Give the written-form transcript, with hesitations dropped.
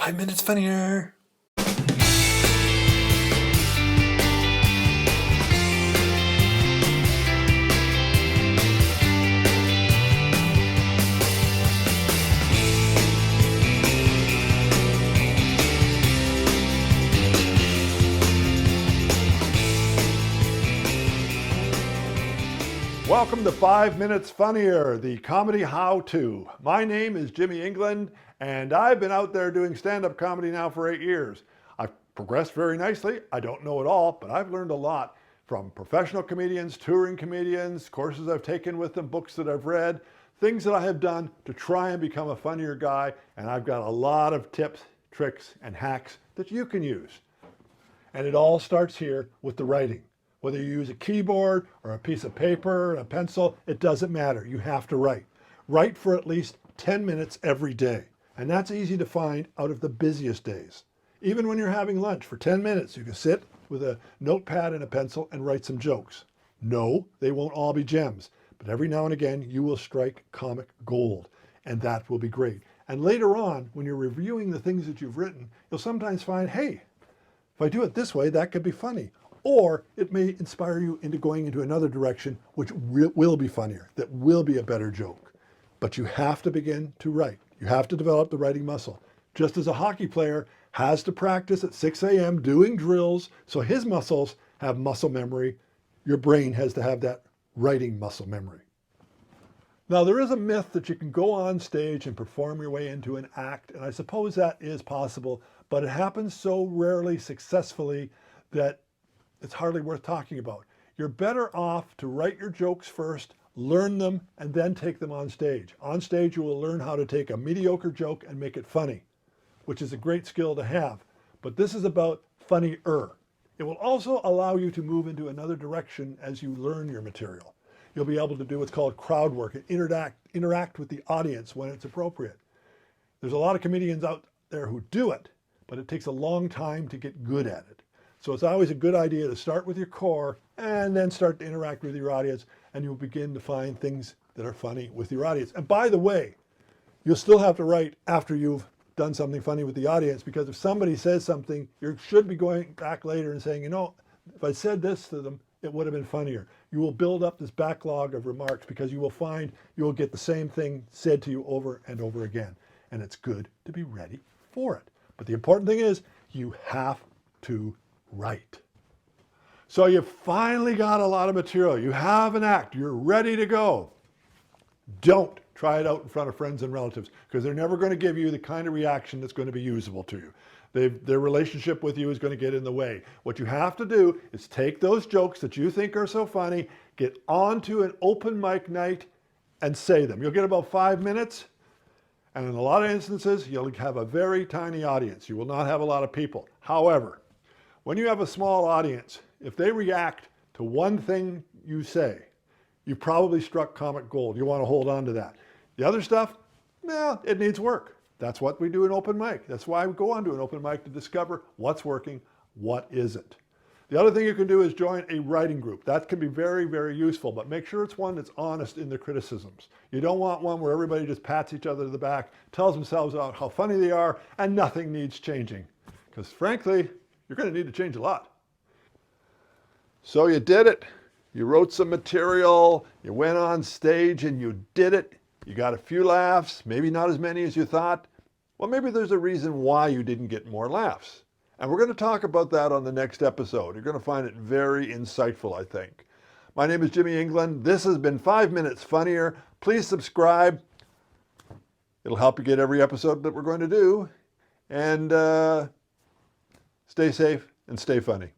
5 minutes funnier. Welcome to 5 Minutes Funnier, the comedy how-to. My name is Jimmy England, and I've been out there doing stand-up comedy now for 8 years. I've progressed very nicely. I don't know it all, but I've learned a lot from professional comedians, touring comedians, courses I've taken with them, books that I've read, things that I have done to try and become a funnier guy, and I've got a lot of tips, tricks, and hacks that you can use. And it all starts here with the writing. Whether you use a keyboard or a piece of paper and a pencil, it doesn't matter. You have to write. Write for at least 10 minutes every day. And that's easy to find out of the busiest days. Even when you're having lunch, for 10 minutes, you can sit with a notepad and a pencil and write some jokes. No, they won't all be gems, but every now and again, you will strike comic gold, and that will be great. And later on, when you're reviewing the things that you've written, you'll sometimes find, hey, if I do it this way, that could be funny. Or it may inspire you into going into another direction, which will be funnier, that will be a better joke. But you have to begin to write. You have to develop the writing muscle. Just as a hockey player has to practice at 6 a.m. doing drills so his muscles have muscle memory, your brain has to have that writing muscle memory. Now, there is a myth that you can go on stage and perform your way into an act, and I suppose that is possible, but it happens so rarely successfully that it's hardly worth talking about. You're better off to write your jokes first, learn them, and then take them on stage. On stage, you will learn how to take a mediocre joke and make it funny, which is a great skill to have. But this is about funnier. It will also allow you to move into another direction as you learn your material. You'll be able to do what's called crowd work and interact with the audience when it's appropriate. There's a lot of comedians out there who do it, but it takes a long time to get good at it. So it's always a good idea to start with your core and then start to interact with your audience, and you'll begin to find things that are funny with your audience. And by the way, you'll still have to write after you've done something funny with the audience, because if somebody says something, you should be going back later and saying, you know, if I said this to them, it would have been funnier. You will build up this backlog of remarks because you will find you will get the same thing said to you over and over again. And it's good to be ready for it. But the important thing is you have to write. So you finally got a lot of material. You have an act. You're ready to go. Don't try it out in front of friends and relatives, because they're never going to give you the kind of reaction that's going to be usable to you. Their relationship with you is going to get in the way. What you have to do is take those jokes that you think are so funny, get onto an open mic night and say them. You'll get about 5 minutes, and in a lot of instances, you'll have a very tiny audience. You will not have a lot of people. However, when you have a small audience, if they react to one thing you say, you've probably struck comic gold. You want to hold on to that. The other stuff, well, it needs work. That's what we do in open mic. That's why we go on to an open mic, to discover what's working, what isn't. The other thing you can do is join a writing group. That can be very, very useful, but make sure it's one that's honest in their criticisms. You don't want one where everybody just pats each other to the back, tells themselves about how funny they are, and nothing needs changing. Because frankly, you're going to need to change a lot. So you did it. You wrote some material, you went on stage and you did it. You got a few laughs, maybe not as many as you thought. Well, maybe there's a reason why you didn't get more laughs. And we're going to talk about that on the next episode. You're going to find it very insightful, I think. My name is Jimmy England. This has been 5 Minutes Funnier. Please subscribe. It'll help you get every episode that we're going to do. And stay safe and stay funny.